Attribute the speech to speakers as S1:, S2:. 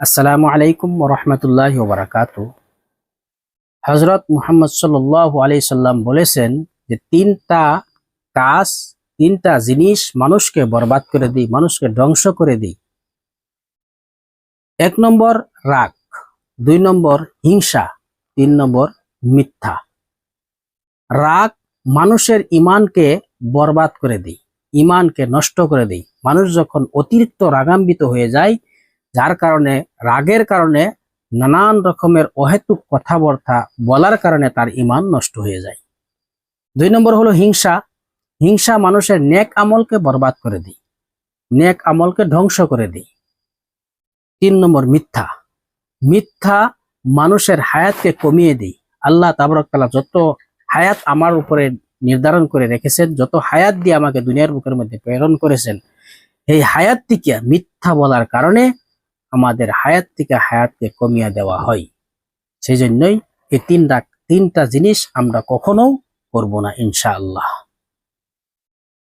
S1: আসসালামু আলাইকুম ওয়া রাহমাতুল্লাহি ওয়া বারাকাতুহু। হযরত মুহাম্মদ সাল্লাল্লাহু আলাইহি সাল্লাম বলেছেন যে কাজ তিনটা জিনিস মানুষকে বরবাদ করে দেয়, মানুষকে ধ্বংস করে দেয়। ১ নম্বর রাগ, ২ নম্বর হিংসা, ৩ নম্বর মিথ্যা। রাগ মানুষের ঈমানকে বরবাদ করে দেয়, ঈমানকে নষ্ট করে দেয়। মানুষ যখন অতিরিক্ত রাগান্বিত হয়ে যায়, যার কারণে রাগের কারণে নানান রকমের অহেতুক কথাবার্তা বলার কারণে তার ঈমান নষ্ট হয়ে যায়। ২ নম্বর হলো হিংসা। হিংসা মানুষের নেক আমলকে বরবাদ করে দেয়, নেক আমলকে ধ্বংস করে দেয়। ৩ নম্বর মিথ্যা। মিথ্যা মানুষের হায়াতকে কমিয়ে দেয়। আল্লাহ তাবারক তাআলা যত হায়াত আমার উপরে নির্ধারণ করে রেখেছেন, যত হায়াত দিয়ে আমাকে দুনিয়ার বুকের মধ্যে প্রেরণ করেছেন, এই হায়াত থেকে মিথ্যা বলার কারণে আমাদের হায়াত থেকে হায়াতকে কমিয়ে দেওয়া হয়। সেই জন্যই এই তিনটা জিনিস আমরা কখনো করব না ইনশাআল্লাহ।